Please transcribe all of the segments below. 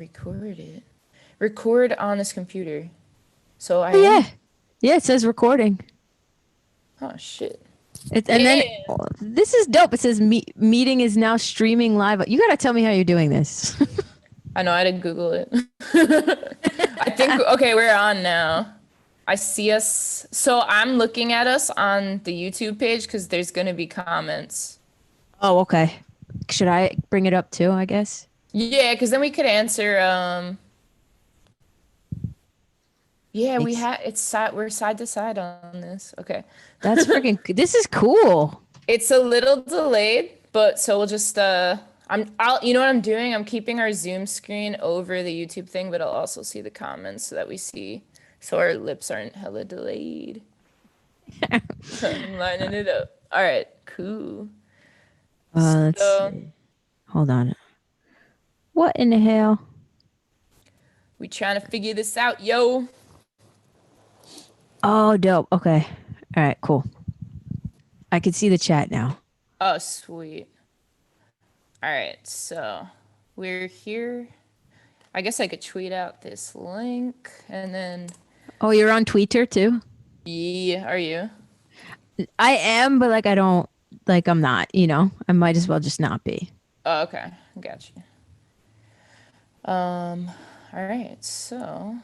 record it. Record on this computer. So I Oh am. yeah, yeah. It says recording. Oh shit. And then Damn. this is dope. It says meeting is now streaming live. You gotta tell me how you're doing this. I know I didn't Google it. I think okay, we're on now. I see us. So I'm looking at us on the YouTube page because there's gonna be comments. Oh, okay. Should I bring it up too? I guess. Yeah, because then we could answer. Yeah, we Makes had it's side. We're side to side on this. Okay. that's freaking. This is cool. It's a little delayed, but so we'll just you know what I'm doing? I'm keeping our Zoom screen over the YouTube thing, but I'll also see the comments so that we see so our lips aren't hella delayed. I'm lining it up. All right, cool. Let's So see. Hold on. What in the hell? we trying to figure this out, yo. Oh, dope. Okay. All right. Cool. I can see the chat now. Oh, sweet. All right, so we're here. I guess I could tweet out this link and then Oh, you're on Twitter too? yeah, are you? I am, but like I don't like I'm not, I might as well just not be. Oh, okay. Got you. Um, all right, so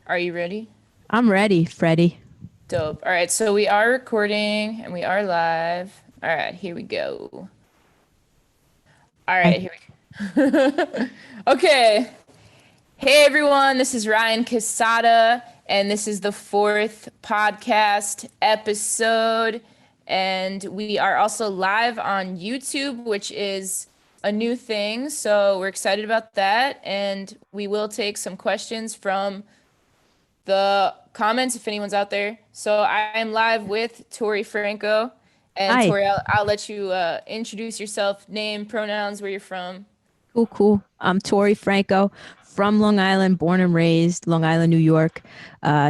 are you ready? I'm ready, Freddie. Dope. All right, so we are recording and we are live. All right, here we go. All I, right, here we go. Okay. Hey everyone, this is Ryan Cassata, and this is the fourth podcast episode. And we are also live on YouTube, which is a new thing. So we're excited about that. And we will take some questions from the comments if anyone's out there. So I am live with Tori Franco. And Hi. Tori, I'll let you introduce yourself, name, pronouns, where you're from. Cool, cool. I'm Tori Franco from Long Island, born and raised, Long Island, New York.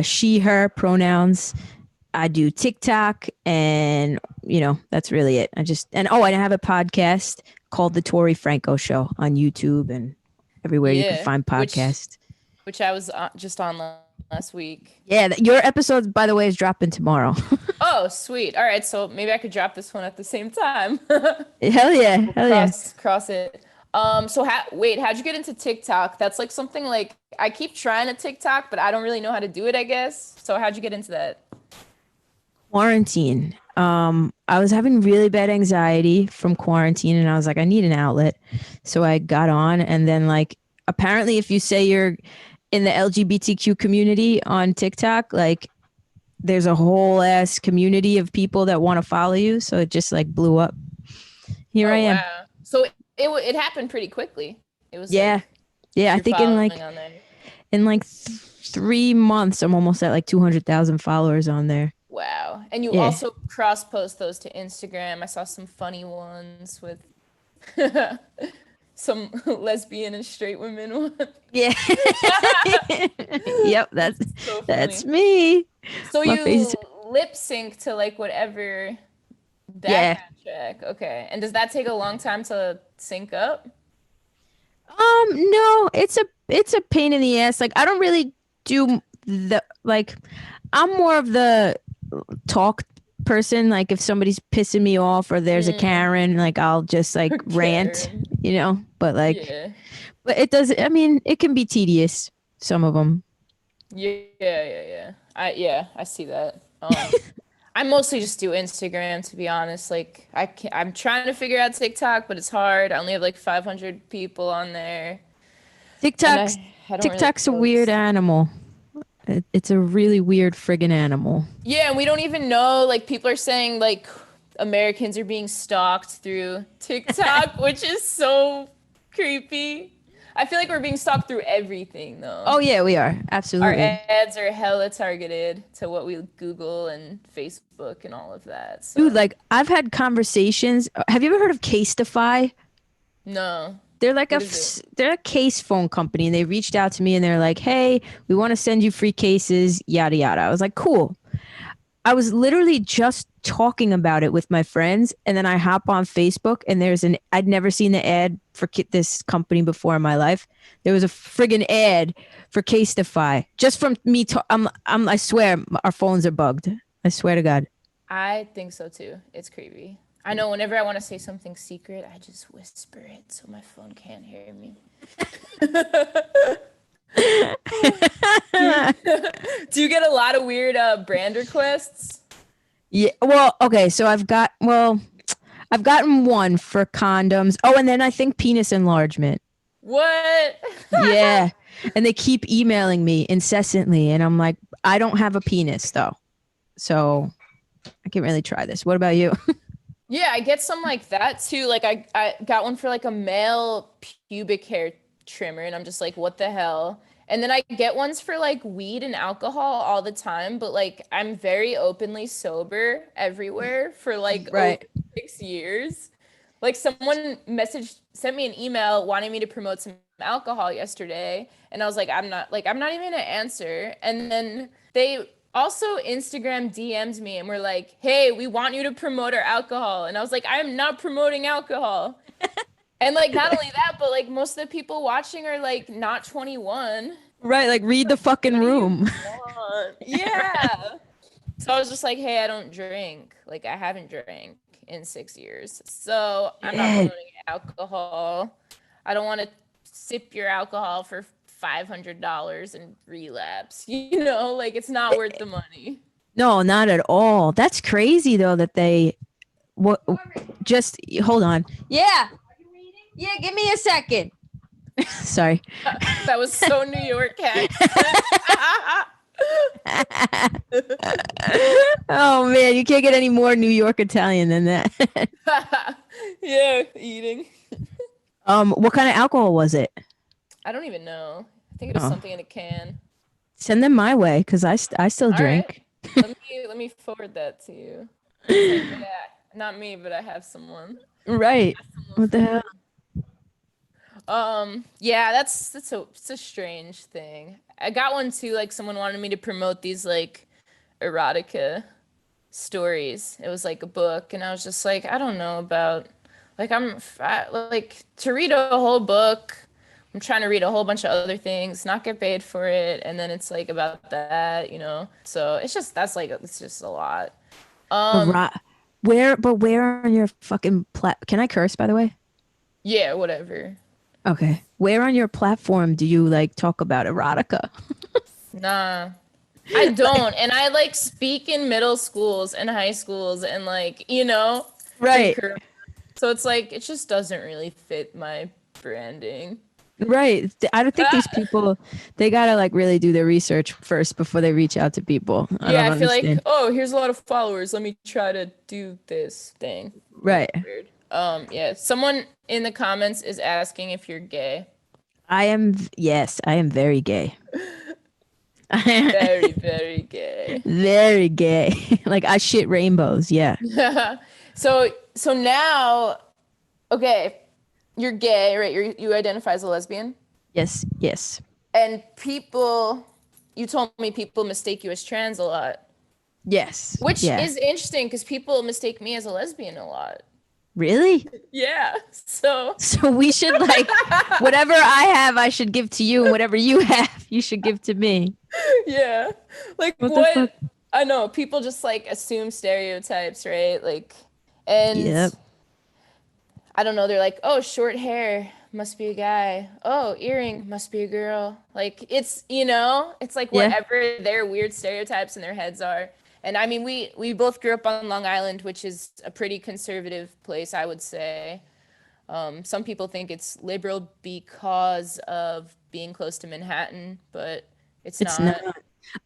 She, her pronouns. I do TikTok and, that's really it. I have a podcast called The Tori Franco Show on YouTube and everywhere you can Yeah, find which podcasts. which I was just on last week. Yeah, your episode, by the way, is dropping tomorrow. Oh, sweet. All right, so maybe I could drop this one at the same time. Hell yeah. We'll Hell yeah. cross it. So wait, how'd you get into TikTok? That's like something like I keep trying to TikTok, but I don't really know how to do it, I guess. So how'd you get into that? Quarantine. I was having really bad anxiety from quarantine and I was like, I need an outlet. So I got on and then like apparently if you say you're in the LGBTQ community on TikTok, like there's a whole ass community of people that want to follow you. So it just like blew up. Here I Oh, am. wow. So it happened pretty quickly. It was Yeah. like Yeah. I you're think following on there. in like 3 months, I'm almost at like 200,000 followers on there. Wow. And you Yeah. also cross post those to Instagram. I saw some funny ones with some lesbian and straight women one. Yeah. Yep. That's, So that's funny. me. So My face. you lip sync to like whatever Yeah. background track. Okay. And does that take a long time to sync up? No, it's a pain in the ass. Like I don't really do the like I'm more of the talk person. Like if somebody's pissing me off or there's a Mm, Karen, like I'll just like rant, Karen. but like Yeah. but it does I mean, it can be tedious, some of them. Yeah. I see that. I mostly just do Instagram to be honest. Like I'm trying to figure out TikTok, but it's hard. I only have like 500 people on there, and TikTok's I don't really TikTok's a weird post. animal. It's a really weird friggin' animal. Yeah, and we don't even know. Like people are saying like Americans are being stalked through TikTok, which is so creepy. I feel like we're being stalked through everything though. Oh yeah, we are. Our Absolutely. ads are hella targeted to what we Google and Facebook and all of that. Dude, So like I've had conversations. Have you ever heard of Casetify? no. What is it? They're a case phone company and they reached out to me and they're like, "Hey, we want to send you free cases, yada yada." I was like, "Cool." I was literally just talking about it with my friends, and then I hop on Facebook, and I'd never seen the ad for this company before in my life. There was a friggin' ad for Casetify just from me. I swear our phones are bugged. I swear to God. I think so too. It's creepy. I know whenever I want to say something secret, I just whisper it so my phone can't hear me. Do you get a lot of weird brand requests? Yeah. Well, okay. So I've gotten one for condoms. Oh, and then I think penis enlargement. What? Yeah. And they keep emailing me incessantly. And I'm like, I don't have a penis though. So I can't really try this. What about you? Yeah, I get some like that too. Like I got one for like a male pubic hair trimmer, and I'm just like, what the hell? And then I get ones for like weed and alcohol all the time, but like I'm very openly sober everywhere for like over Right. 6 years. Like someone sent me an email wanting me to promote some alcohol yesterday, and I was like, I'm not even gonna answer. And then they also Instagram DM'd me and were like, "Hey, we want you to promote our alcohol." And I was like, "I am not promoting alcohol." And like not only that, but like most of the people watching are like not 21. Right. Like read the fucking What do you room. want? Yeah. So I was just like, "Hey, I don't drink. Like I haven't drank in 6 years. So I'm not Yeah. promoting alcohol. I don't want to sip your alcohol for $500 and relapse. You know, like it's not worth the money." No, not at all. That's crazy though that they what just hold on. Yeah. Yeah, give me a second. Sorry. That was so New York accent. Oh man, you can't get any more New York Italian than that. Yeah, eating. What kind of alcohol was it? I don't even know. I think it was Oh, something in a can. send them my way because I still All right. drink. Let me forward that to you. It's like, yeah, not me, but I have someone. Right. Someone What the for hell? yeah, it's a strange thing. I got one too, like someone wanted me to promote these like erotica stories. It was like a book, and I was just like, I don't know about like to read a whole book. I'm trying to read a whole bunch of other things, not get paid for it, and then it's like about that, you know. So it's just it's just a lot. Um, Right. Where on your fucking can I curse by the way? yeah, whatever. Okay. Where on your platform do you like talk about erotica? Nah, I don't. And I like speak in middle schools and high schools and like, you know, Right. pre-curriculum. So it's like it just doesn't really fit my branding. Right. I don't think these Ah, people they gotta like really do their research first before they reach out to people. I yeah, don't I feel like, understand. oh, here's a lot of followers. Let me try to do this thing. That's Right. weird. Yeah. Someone in the comments is asking if you're gay. Yes, I am very gay. Very, very gay. Very gay. Like I shit rainbows. Yeah. So now, okay, you're gay, right? You identify as a lesbian? Yes. Yes. And you told me people mistake you as trans a lot, Yes. which Yeah. is interesting because people mistake me as a lesbian a lot. Really? Yeah. So, So we should like whatever I have, I should give to you, and whatever you have, you should give to me. yeah. Like What the fuck? what? I know people just like assume stereotypes, right? Like, and Yep. I don't know, they're like, oh, short hair must be a guy. Oh, earring must be a girl. Like it's, it's like Yeah. whatever their weird stereotypes in their heads are. And I mean, we both grew up on Long Island, which is a pretty conservative place, I would say. Some people think it's liberal because of being close to Manhattan, but it's It's not. not.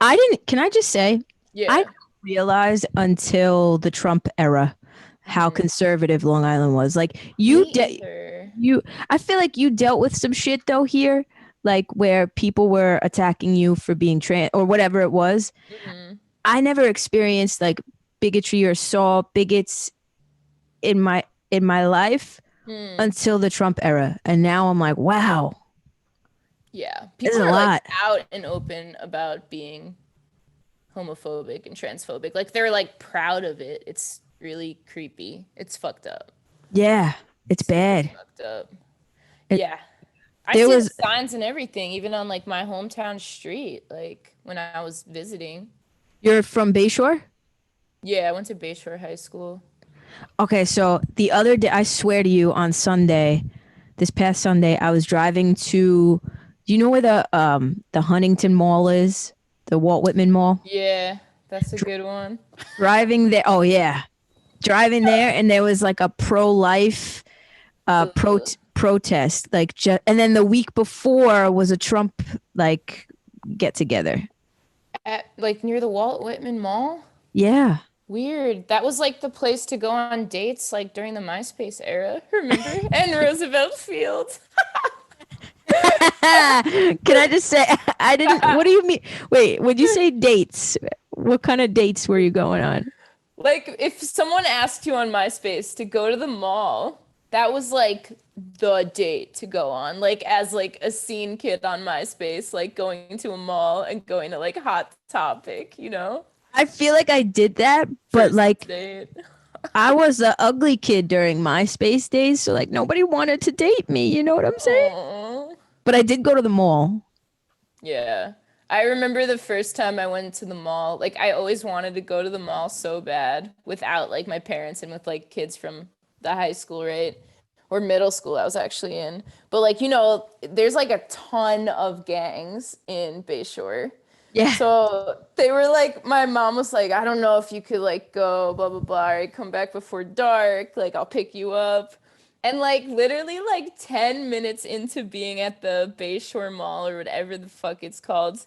I didn't. Can I just say, I Yeah. didn't realize until the Trump era how Hmm. conservative Long Island was. Like Me either. you. I feel like you dealt with some shit though here, like where people were attacking you for being trans or whatever it was. Hmm. I never experienced like bigotry or saw bigots in my life Hmm. until the Trump era, and now I'm like, wow, Yeah. there's People a are like lot. out and open about being homophobic and transphobic. Like they're like proud of it. It's really creepy. It's fucked up. Yeah, it's Super bad. fucked up. It, Yeah. I there see the was signs and everything, even on like my hometown street, like when I was visiting. You're from Bayshore? Yeah, I went to Bayshore High School. Okay, so the other day, I swear to you, on Sunday, this past Sunday, I was driving to, do you know where the Huntington Mall is? The Walt Whitman Mall? Yeah, that's a good one. Driving there. Oh yeah, driving there, and there was like a pro-life Ugh. protest, and then the week before was a Trump like get together. At like near the Walt Whitman Mall? Yeah. Weird. That was like the place to go on dates like during the MySpace era, remember? And Roosevelt Field. Can I just say I didn't? What do you mean? Wait, when you say dates, what kind of dates were you going on? Like if someone asked you on MySpace to go to the mall, that was like the date to go on. Like as like a scene kid on MySpace, like going to a mall and going to like Hot Topic, you know? I feel like I did that, but First like date. I was the ugly kid during MySpace days, so like nobody wanted to date me. You know what I'm saying? Aww. But I did go to the mall. Yeah. I remember the first time I went to the mall. Like I always wanted to go to the mall so bad without like my parents and with like kids from the high school, right? Or middle school I was actually in. But like, there's like a ton of gangs in Bayshore. Yeah, So they were like, my mom was like, I don't know if you could like go, blah, blah, blah, or come back before dark. Like, I'll pick you up. And like, literally, like 10 minutes into being at the Bayshore Mall or whatever the fuck it's called,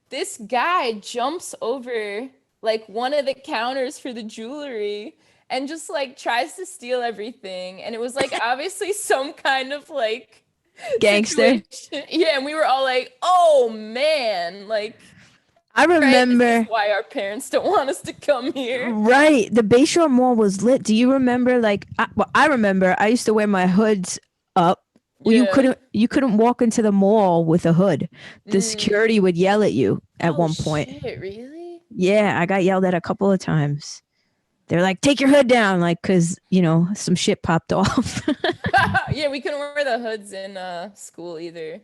this guy jumps over like one of the counters for the jewelry and just like tries to steal everything. And it was like obviously some kind of like gangster. situation. Yeah, and we were all like, oh man, like. I Right, this is remember. why our parents don't want us to come here. Right, the Bayshore Mall was lit. Do you remember? I remember. I used to wear my hoods up. Well, you Yeah. couldn't walk into the mall with a hood. The Mm. security would yell at you at Oh one point. shit, really? Yeah, I got yelled at a couple of times. They're like, "Take your hood down," like because some shit popped off. Yeah, we couldn't wear the hoods in school either.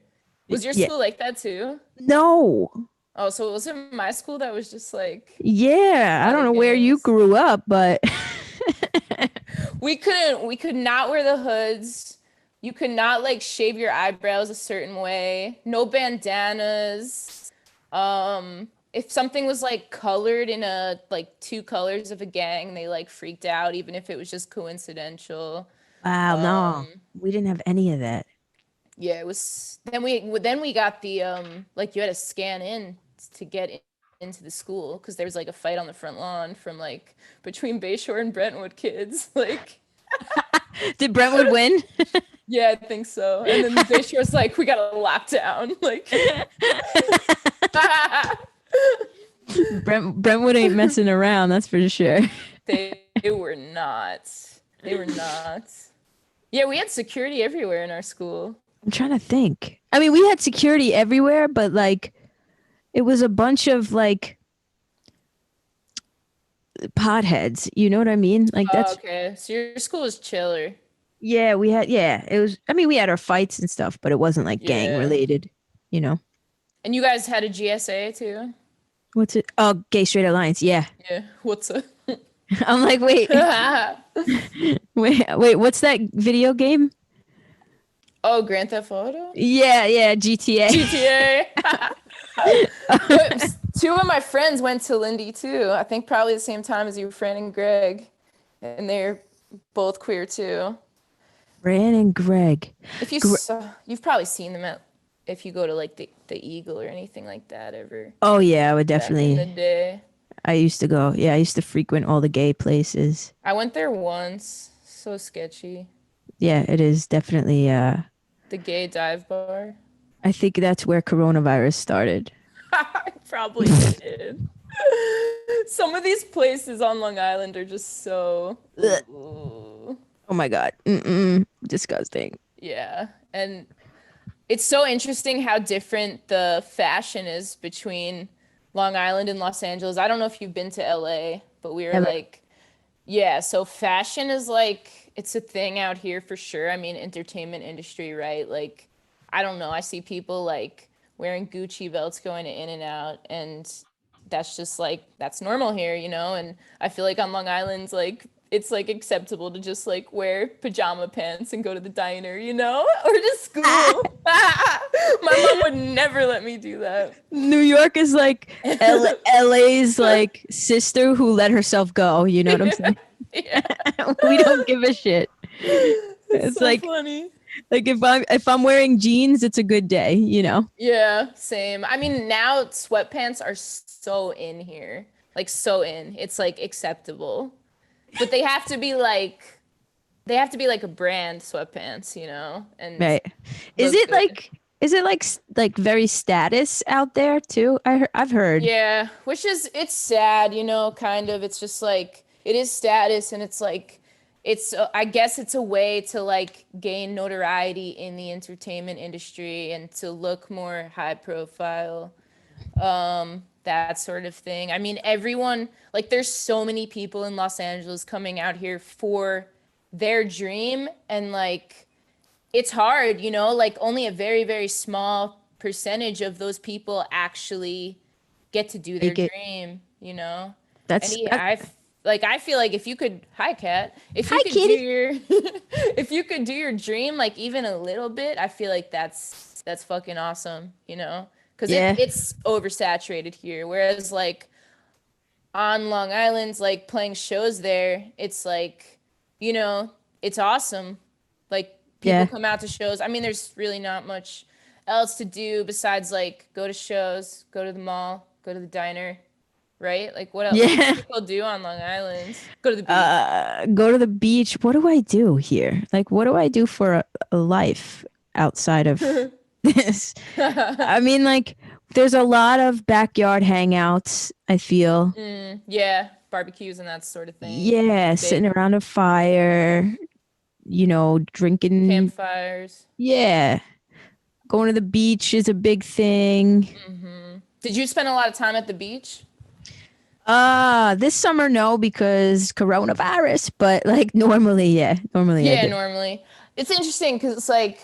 Was your Yeah. school like that too? No. Oh, so it was in my school that was just like Yeah, I all don't the know where you gangs. grew up, but We could not wear the hoods. You could not like shave your eyebrows a certain way. No bandanas. If something was like colored in a like two colors of a gang, they like freaked out, even if it was just coincidental. wow, no, we didn't have any of that. Yeah, it was. Then we got the like you had to scan in to get into the school because there was like a fight on the front lawn from like between Bayshore and Brentwood kids. Like, Did Brentwood win? yeah, I think so. And then Bayshore's like, we got a lockdown. Like, Brentwood ain't messing around, that's for sure. they were not. They were not. Yeah, we had security everywhere in our school. I'm trying to think. I mean, we had security everywhere, but like it was a bunch of like potheads. You know what I mean? Like Oh, that's okay. So your school was chiller. yeah, it was I mean, we had our fights and stuff, but it wasn't like gang Yeah. related, you know. And you guys had a GSA too? What's it? Oh, Gay Straight Alliance. Yeah. Yeah. What's up? I'm like, wait, what's that video game? Oh, Grand Theft Auto? Yeah, GTA. GTA. Two of my friends went to Lindy too. I think probably the same time as you, Fran and Greg. And they're both queer too. Fran and Greg. If you Gre- saw, you've probably seen them if you go to like the Eagle or anything like that ever oh yeah, I would back in the definitely. day. I used to go. Yeah, I used to frequent all the gay places. I went there once. So sketchy. Yeah, it is definitely. The gay dive bar. I think that's where coronavirus started. I probably did. Some of these places on Long Island are just so. Ugh. Ooh. Oh my god, disgusting. Yeah. And it's so interesting how different the fashion is between Long Island and Los Angeles. I don't know if you've been to LA, but we were Never. like, yeah, so fashion is like it's a thing out here for sure. I mean, entertainment industry, right? Like, I don't know. I see people like wearing Gucci belts going to In and Out, and that's just like that's normal here, you know? And I feel like on Long Island, like it's like acceptable to just like wear pajama pants and go to the diner, you know? Or to school. My mom would never let me do that. New York is like LA's like sister who let herself go. You know what I'm Yeah, saying? yeah. We don't give a shit. It's It's so like funny. if I'm wearing jeans, it's a good day. You know. Yeah, same. I mean, now sweatpants are so in here. Like so in. It's like acceptable. But they have to be like a brand sweatpants, you know, and Right. Is look it good. like is it like very status out there too? I've heard. Yeah, which is it's sad, you know, kind of. It's just like it is status and it's like it's I guess it's a way to like gain notoriety in the entertainment industry and to look more high profile. That sort of thing. I mean, everyone, like, there's so many people in Los Angeles coming out here for their dream, and like, it's hard, you know, like, only a very, very small percentage of those people actually get to do their Make it. dream, you know? And That's like, I feel like if you could, hi, Kat, if you Hi, could do kitty. your, if you could do your dream, like, even a little bit, I feel like that's fucking awesome, you know? Because Yeah. it's oversaturated here. Whereas, like, on Long Island, like, playing shows there, it's like, you know, it's awesome. Like, people Yeah. come out to shows. I mean, there's really not much else to do besides, like, go to shows, go to the mall, go to the diner, right? Like, what do Yeah. people do on Long Island? Go to the beach. Go to the beach. What do I do here? Like, what do I do for a life outside of this? I mean, like, there's a lot of backyard hangouts, I feel. Yeah, barbecues and that sort of thing. Yeah, sitting Big around a fire, drinking. campfires. Yeah. Going to the beach is a big thing. Did you spend a lot of time at the beach? This summer, no, because coronavirus, but like normally, yeah. Normally I Yeah, do. normally. It's interesting because it's like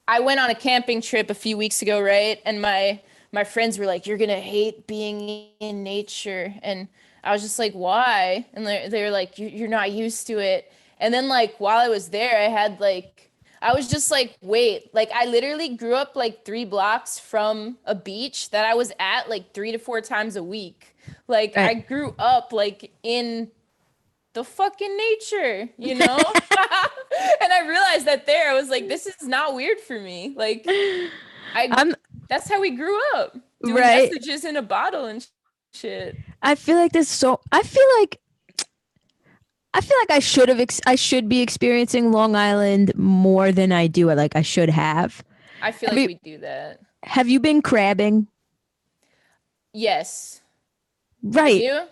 I went on a camping trip a few weeks ago, right? And my friends were like, "You're gonna hate being in nature," and I was just like, "Why?" And they were like, You're not used to it." And then like while I was there, I was just like, "Wait!" Like I literally grew up like 3 blocks from a beach that I was at like 3 to 4 times a week. Like I Right. grew up like in the fucking nature, you know? And I realized that there, I was like, this is not weird for me. Like, I, I'm that's how we grew up, doing right. messages in a bottle and shit. I feel like this so I feel like I should be experiencing Long Island more than I do. Like I should have. I feel Have like you we do that. have you been crabbing? Yes. Have Right. you?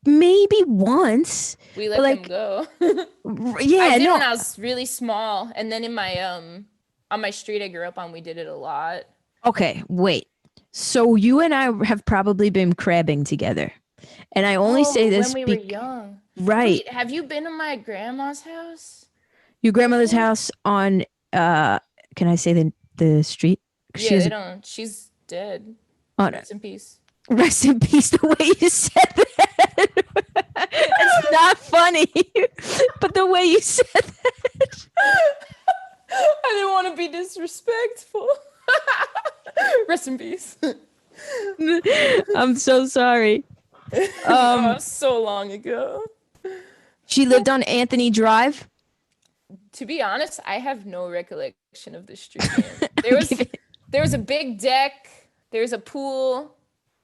Maybe once. We But let them like go. I yeah, did when no. I was really small, and then in my on my street I grew up on, we did it a lot. Okay, wait. So you and I have probably been crabbing together. And I only say Oh, when this we were young. right. Wait, have you been to my grandma's house Your grandmother's before? house on can I say the street? She Yeah, has they a don't. She's dead. on Rest in peace. rest in peace the way you said that. It's not funny. But the way you said that. I didn't want to be disrespectful. Rest in peace. I'm so sorry. Oh, so long ago. She lived on Anthony Drive. To be honest, I have no recollection of the street name. Give it- There was a big deck. There's a pool,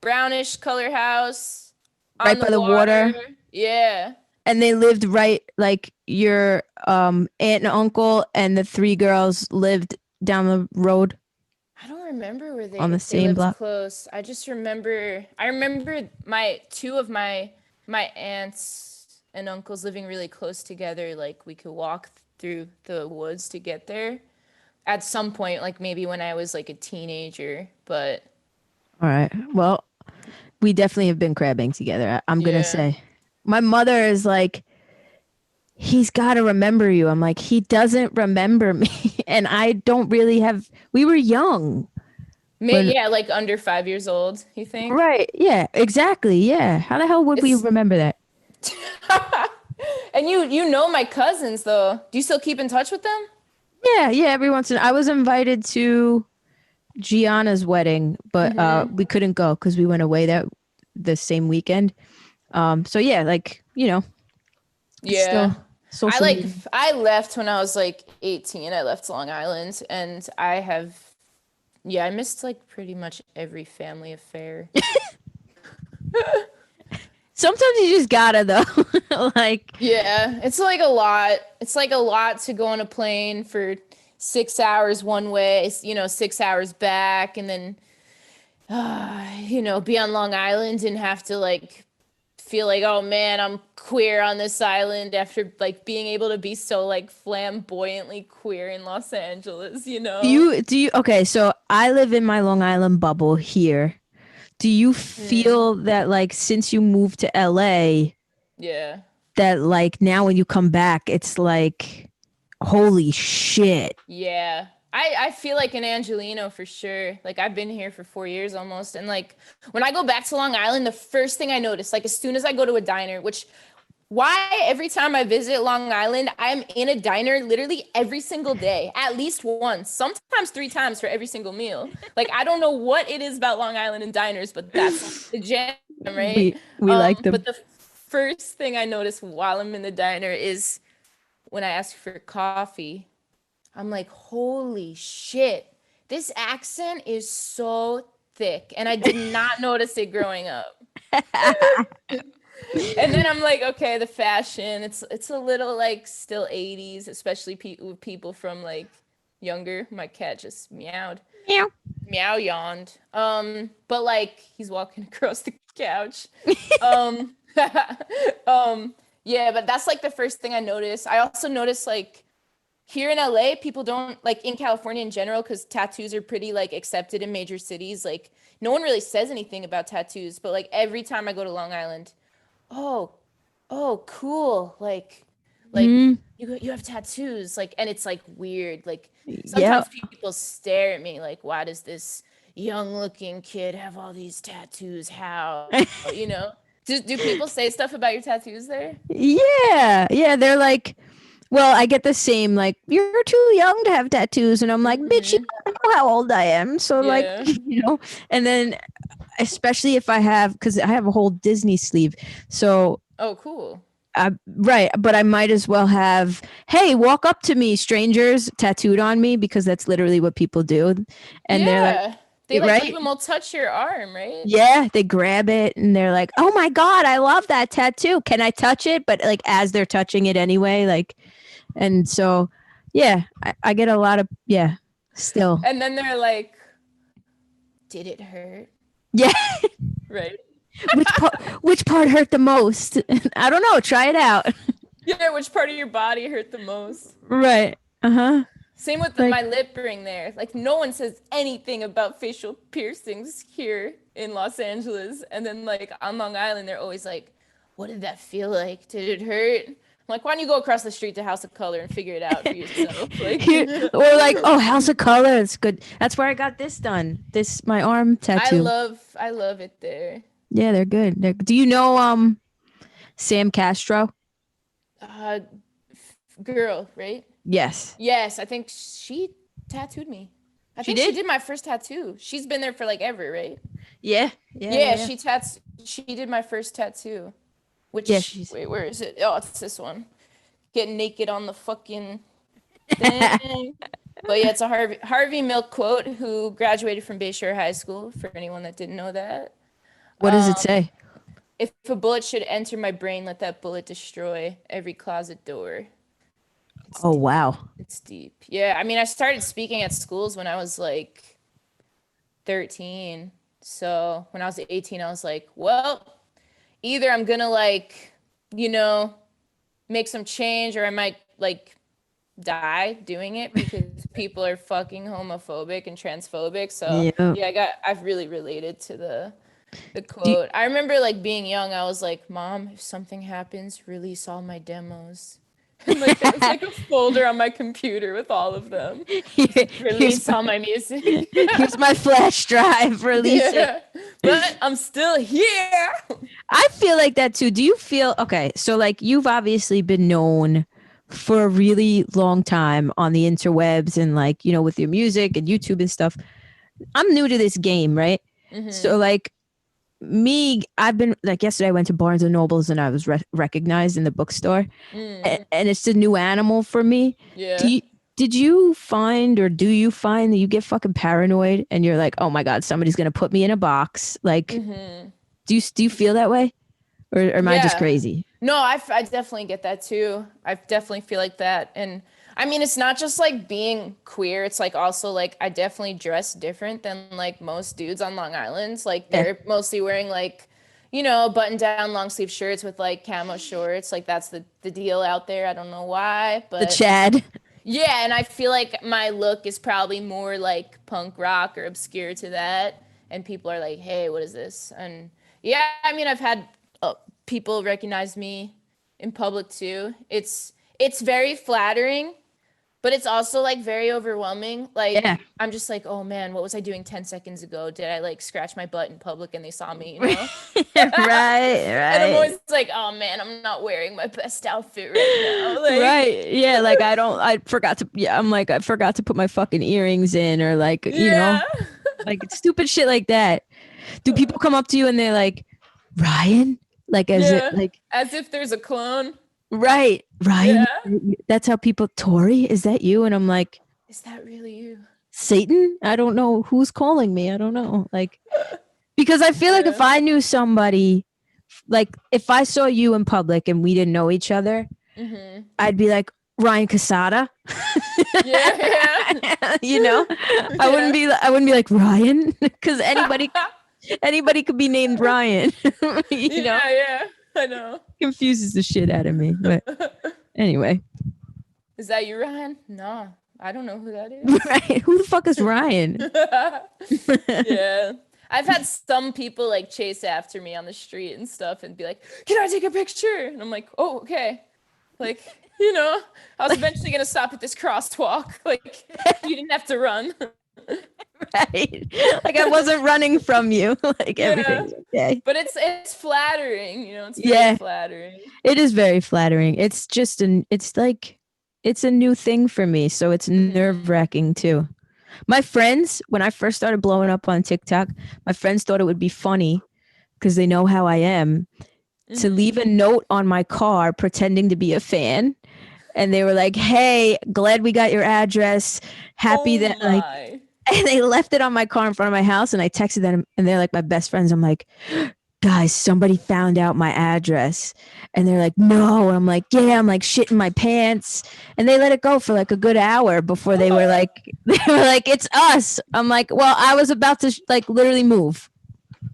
brownish color house on right the by the water. water. Yeah. And they lived right like your aunt and uncle and the three girls lived down the road I don't remember where on the they same lived block. close. I remember my two of my aunts and uncles living really close together. Like we could walk through the woods to get there at some point, like maybe when I was like a teenager. But All right. Well, we definitely have been crabbing together. I'm gonna Yeah. say. My mother is like, he's got to remember you. I'm like, he doesn't remember me, and I don't really have. We were young when. Yeah, like under 5 years old, you think? Right. Yeah. Exactly. Yeah. How the hell would we It's remember that? and you know my cousins though. Do you still keep in touch with them? Yeah. Yeah. Every once in, I was invited to Gianna's wedding, but we couldn't go because we went away that the same weekend. So yeah, like Yeah. still social media. I left when I was like 18. I left Long Island and I missed like pretty much every family affair. Sometimes you just gotta though. Like, Yeah, it's like a lot. It's like a lot to go on a plane for 6 hours one way, 6 hours back, and then be on Long Island and have to like feel like, oh man, I'm queer on this island after like being able to be so like flamboyantly queer in Los Angeles, you know? do you okay, so I live in my Long Island bubble here. Do you Mm, feel that like since you moved to LA yeah. that like now when you come back it's like holy shit. Yeah. I feel like an Angelino for sure. Like I've been here for 4 years almost. And like when I go back to Long Island, the first thing I notice, like as soon as I go to a diner, which why every time I visit Long Island, I'm in a diner literally every single day, at least once, sometimes 3 times for every single meal. Like I don't know what it is about Long Island and diners, but that's like the jam, right? We like But them. the first thing I notice while I'm in the diner is when I ask for coffee. I'm like, holy shit, this accent is so thick. And I did not notice it growing up. And then I'm like, okay, the fashion, it's a little like still 80s, especially with people from like younger. My cat just meowed. Meow. Meow yawned. But like he's walking across the couch. Um yeah, but that's like the first thing I noticed. I also noticed like here in LA, people don't like in California in general, because tattoos are pretty like accepted in major cities. Like no one really says anything about tattoos, but like every time I go to Long Island, oh, oh, cool. Like Mm, you have tattoos, like, and it's like weird. Like yeah. sometimes people stare at me like, why does this young looking kid have all these tattoos? How, you know? Do people say stuff about your tattoos there? Yeah. Yeah, they're like, well, I get the same like you're too young to have tattoos and I'm like, bitch, you Hmm. don't know how old I am. So like, Yeah. and then especially if I have cuz I have a whole Disney sleeve. So Oh, cool. right, but I might as well have, hey, walk up to me, strangers, tattooed on me because that's literally what people do. And they're like, Yeah. They like right? even will touch your arm, right? Yeah, they grab it and they're like, "Oh my god, I love that tattoo. Can I touch it?" But like as they're touching it anyway, like, and so, yeah, I get a lot of yeah. Still, And then they're like, did it hurt? yeah. Right. Which part hurt the most? I don't know. Try it out. Yeah, which part of your body hurt the most? Right. Uh huh. Same with Like, my lip ring there. Like no one says anything about facial piercings here in Los Angeles. And then like on Long Island, they're always like, what did that feel like? Did it hurt? I'm like, why don't you go across the street to House of Color and figure it out for yourself? Like or like, oh, House of Color. It's good. That's where I got this done. This my arm tattoo. I love it there. Yeah, they're good. Do you know Sam Castro? Uh girl, right? Yes. Yes, I think she tattooed me. I She think she did? did my first tattoo. She's been there for like ever, right? Yeah. Yeah. Yeah. Yeah, Yeah. she did my first tattoo. Yeah. Which She's. wait, where is it? Oh, it's this one. Getting naked on the fucking thing. But yeah, it's a Harvey Milk quote who graduated from Bayshore High School, for anyone that didn't know that. What does it say? If a bullet should enter my brain, let that bullet destroy every closet door. It's Oh deep. wow. It's deep. Yeah, I mean, I started speaking at schools when I was like 13. So when I was 18, I was like, well, either I'm gonna like, you know, make some change or I might like die doing it because people are fucking homophobic and transphobic. So Yeah. yeah, I've really related to The Do you, quote. I remember like being young, I was like, Mom, if something happens, release all my demos. And like there was like a folder on my computer with all of them. It's like, here's release all my music. here's my flash drive, release it. Yeah. But I'm still here. I feel like that too. Do you feel okay? So like you've obviously been known for a really long time on the interwebs and like, with your music and YouTube and stuff. I'm new to this game, right? So Mm-hmm. like I've been like yesterday I went to Barnes and Nobles and I was recognized in the bookstore, Mm. and it's a new animal for me. Do Yeah. you, did you find or do you find that you get fucking paranoid and you're like, oh my god, somebody's gonna put me in a box? Like, Mm-hmm. do you feel that way, or am I just Yeah. crazy? No, I definitely get that too. I definitely feel like that. And I mean, it's not just like being queer. It's like also like I definitely dress different than like most dudes on Long Island. Like Yeah, they're mostly wearing like, button down long sleeve shirts with like camo shorts. Like that's the deal out there. I don't know why, the but Chad. yeah, and I feel like my look is probably more like punk rock or obscure to that. And people are like, hey, what is this? And yeah, I mean, I've had people recognize me in public too. It's very flattering, but it's also like very overwhelming. Yeah. Like I'm just like, oh man, what was I doing 10 seconds ago? Did I like scratch my butt in public and they saw me? Right, And I'm right. always like, oh man, I'm not wearing my best outfit right now. Like, Right. Yeah, like I forgot to I'm like I forgot to put my fucking earrings in, or like, yeah. like stupid shit like that. Do people come up to you and they're like, Ryan? Like as it Yeah. like As if there's a clone. right, Ryan, Yeah. that's how people Tori, is that you? And I'm like, Is that really you? Satan? I don't know who's calling me. I don't know. Like because I feel like if Yeah. I knew somebody, like if I saw you in public and we didn't know each other, Mm-hmm. I'd be like, Ryan Cassata. Yeah, yeah. you know, Yeah. I wouldn't be like Ryan because anybody could be named Ryan. you know, Yeah, yeah. I know. confuses the shit out of me. But anyway, Is that you, Ryan? No, I don't know who that is. right? Who the fuck is Ryan? Yeah. I've had some people like chase after me on the street and stuff and be like, "Can I take a picture?" And I'm like, "Oh, okay." Like, I was eventually gonna stop at this crosswalk. Like, you didn't have to run. Right? Like I wasn't running from you. Like Yeah. everything's okay. But it's flattering, it's very Yeah, flattering. it is very flattering. It's like it's a new thing for me, so it's nerve Hmm. wracking too. My friends, when I first started blowing up on TikTok, my friends thought it would be funny because they know how I am to Hmm. leave a note on my car pretending to be a fan. And they were like, hey, glad we got your address. Happy Oh that, like, my. and they left it on my car in front of my house. And I texted them, and they're like my best friends. I'm like, guys, somebody found out my address. And they're like, no. And I'm like, yeah, I'm like shitting my pants. And they let it go for like a good hour before they were like, it's us. I'm like, well, I was about to like literally move.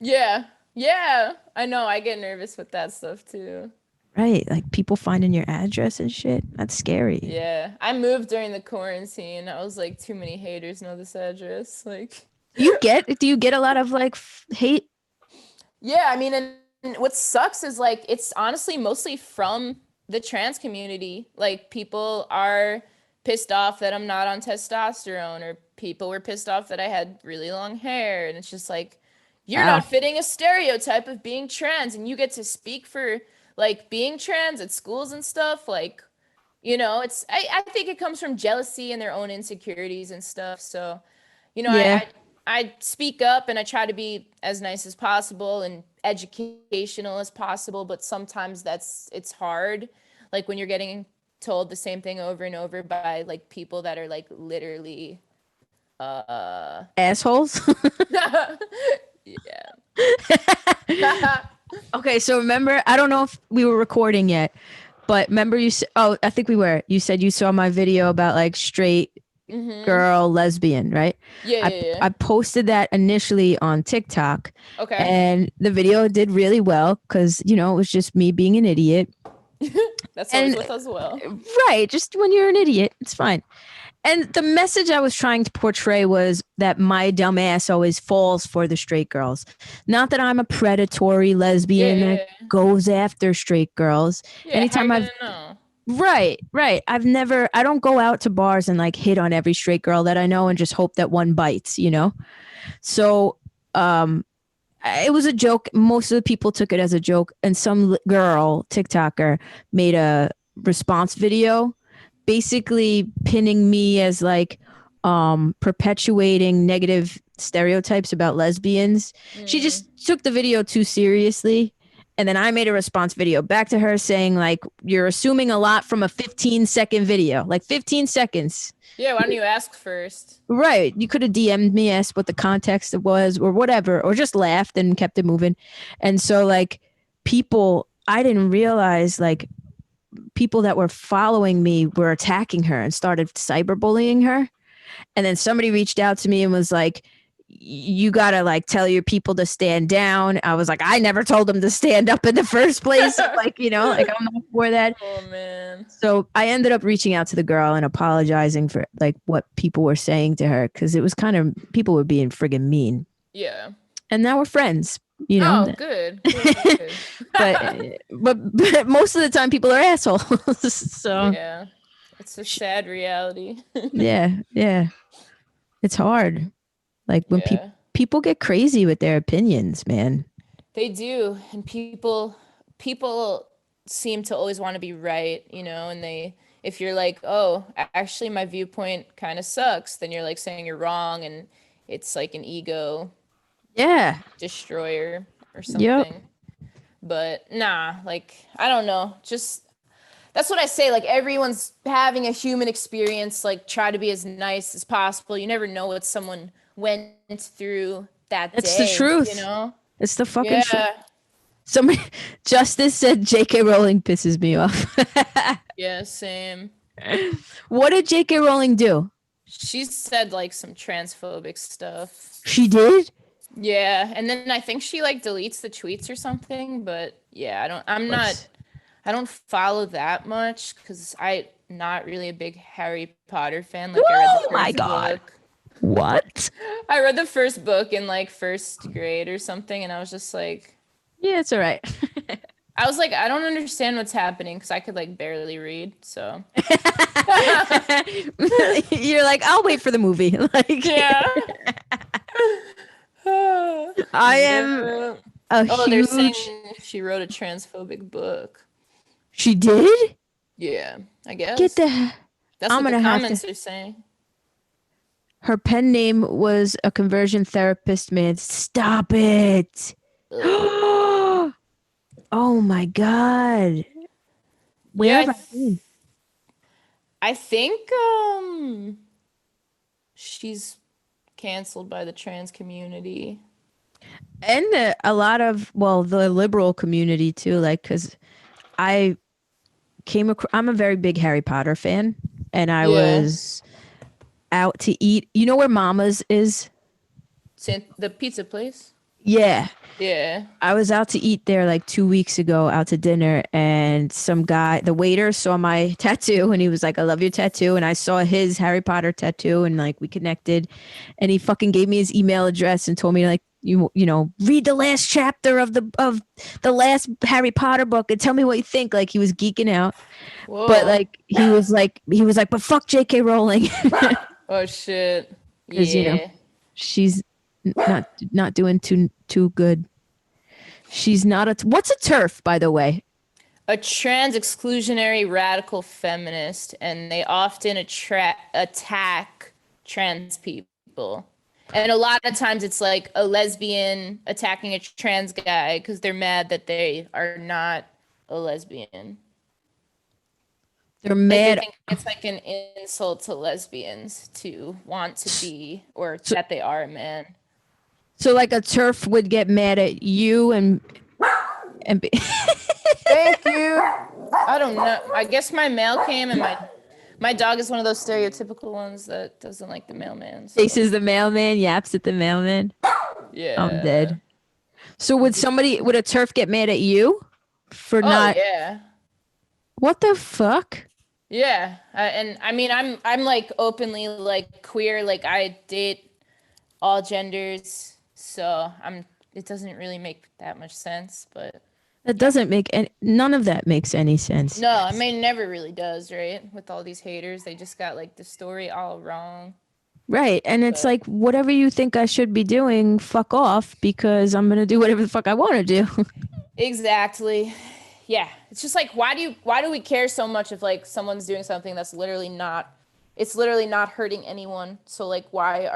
Yeah. Yeah. I know. I get nervous with that stuff too. Right. Like people finding your address and shit. That's scary. Yeah. I moved during the quarantine. I was like, too many haters know this address. Like, Do you get a lot of like hate? yeah. I mean, and what sucks is like, it's honestly mostly from the trans community. Like, people are pissed off that I'm not on testosterone, or people were pissed off that I had really long hair. And it's just like, you're Wow. not fitting a stereotype of being trans, and you get to speak for like being trans at schools and stuff. Like, I think it comes from jealousy and their own insecurities and stuff. So, you know, Yeah. I speak up and I try to be as nice as possible and educational as possible, but sometimes it's hard. Like when you're getting told the same thing over and over by like people that are like literally Assholes. yeah. Okay, so remember, I don't know if we were recording yet, but remember oh, I think we were. You said you saw my video about like straight Mm-hmm. girl lesbian, right? Yeah, I yeah, yeah. I posted that initially on TikTok, Okay. and the video did really well because it was just me being an idiot. That's always And with us well. right, just when you're an idiot, it's fine. And the message I was trying to portray was that my dumb ass always falls for the straight girls. Not that I'm a predatory lesbian that Yeah. goes after straight girls. Yeah, how are Anytime you I've gonna know? right. I don't go out to bars and like hit on every straight girl that I know and just hope that one bites, you know? So, um, it was a joke. Most of the people took it as a joke, and some girl TikToker made a response video basically pinning me as like perpetuating negative stereotypes about lesbians. She Mm. just took the video too seriously. And then I made a response video back to her saying, like, you're assuming a lot from a 15-second video, like 15 seconds. Yeah, why don't you ask first? Right. You could have DM'd me, asked what the context was or whatever, or just laughed and kept it moving. And so, like, I didn't realize, like, people that were following me were attacking her and started cyberbullying her. And then somebody reached out to me and was like, you gotta like tell your people to stand down. I was like, I never told them to stand up in the first place. Like, like I'm not for that. Oh man. So I ended up reaching out to the girl and apologizing for like what people were saying to her, because it was kind of, people were being friggin' mean. Yeah. And now we're friends, Oh, good. Good. but most of the time people are assholes. So Yeah. It's a sad reality. yeah. It's hard. Like when Yeah. people get crazy with their opinions, man. They do. And people seem to always want to be right, and if you're like, "Oh, actually my viewpoint kind of sucks," then you're like saying you're wrong, and it's like an ego Yeah. destroyer or Yep. something. But nah, like I don't know. Just that's what I say. Like everyone's having a human experience. Like try to be as nice as possible. You never know what someone went through that It's the day. truth. It's the fucking truth. Yeah. Somebody, Justice said J.K. Rowling pisses me off. Yeah. Same. What did J.K. Rowling do? She said like some transphobic stuff. She did? Yeah, and then I think she like deletes the tweets or something, but yeah, I don't follow that much because I'm not really a big Harry Potter fan. Like I read the Oh my first God. book. What? I read the first book in like first grade or something, and I was just like, Yeah, it's all right. I was like, I don't understand what's happening because I could like barely read. So You're like, I'll wait for the movie. Like, yeah. I am Yeah. a Oh, they're saying huge. she wrote a transphobic book. She did? Yeah, I Get guess. the. That's I'm what the gonna have comments to. are saying. Her pen name was a conversion therapist, man. Stop it. Ugh. Oh my God. Where Yeah, have I been? I think she's canceled by the trans community. And a lot of, well, the liberal community too, like, because I came across, I'm a very big Harry Potter fan, and I Yeah. was out to eat. You know where Mama's is? The pizza place? Yeah. Yeah. I was out to eat there like 2 weeks ago, out to dinner, and some guy, the waiter, saw my tattoo and he was like, I love your tattoo. And I saw his Harry Potter tattoo and like we connected, and he fucking gave me his email address and told me like, read the last chapter of the last Harry Potter book and tell me what you think. Like he was geeking out. But Whoa. like he was like, but fuck J.K. Rowling. Oh shit. Because Yeah. she's not doing too good. She's not what's a turf, by the way? A trans exclusionary radical feminist, and they often attack trans people. And a lot of times it's like a lesbian attacking a trans guy because they're mad that they are not a lesbian. They're Like they mad. think it's like an insult to lesbians to want to be or So, that they are a man. so like a turf would get mad at you and be, Thank you. I don't know. I guess my mail came and my dog is one of those stereotypical ones that doesn't like the mailman. So. faces the mailman, yaps at the mailman. I'm Yeah. dead. So would a turf get mad at you for Oh not? yeah. What the fuck? Yeah, and I mean, I'm like openly like queer. Like I date all genders, so I'm. It doesn't really make that much sense, but That yeah. doesn't make any, none of that makes any sense. No, I mean, never really does, right? With all these haters, they just got like the story all wrong. Right. And it's But like, whatever you think I should be doing, fuck off because I'm going to do whatever the fuck I want to do. exactly. Yeah. It's just like why do we care so much if like someone's doing something that's literally not it's literally not hurting anyone. So like why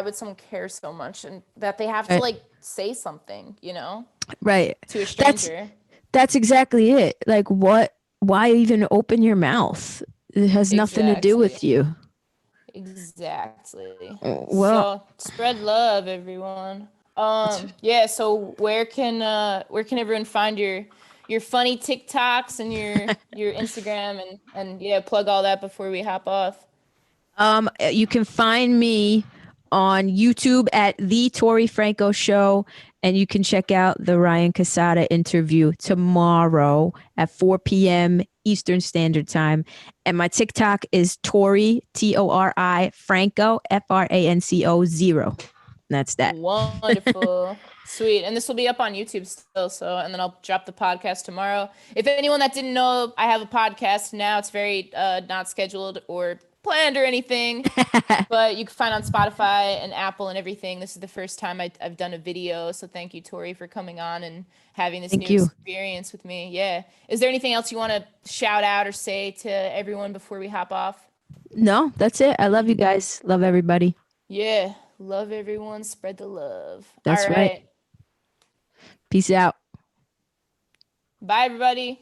would someone care so much and that they have to Right. like say something, you know, Right. to a That's stranger? that's exactly it. Like what why even open your mouth? It has nothing to do Exactly. with you. Exactly. Well, So spread love, everyone. Yeah, so where can everyone find your funny TikToks and your Instagram and yeah, plug all that before we hop off. you can find me on YouTube at the Tori Franco Show, and you can check out the Ryan Cassata interview tomorrow at 4 p.m. Eastern Standard Time. And my TikTok is Tori Tori Franco Franco 0. That's that. Wonderful. Sweet. And this will be up on YouTube still, so and then I'll drop the podcast tomorrow. If anyone that didn't know, I have a podcast now. It's very not scheduled or planned or anything. But you can find on Spotify and Apple and everything. This is the first time I've done a video, so thank you, Tori, for coming on and having this Thank new you. experience with me. Yeah. Is there anything else you want to shout out or say to everyone before we hop off? No, that's it. I love you guys. Love everybody. Yeah. Love everyone. Spread the love. All That's right. right. Peace out. Bye, everybody.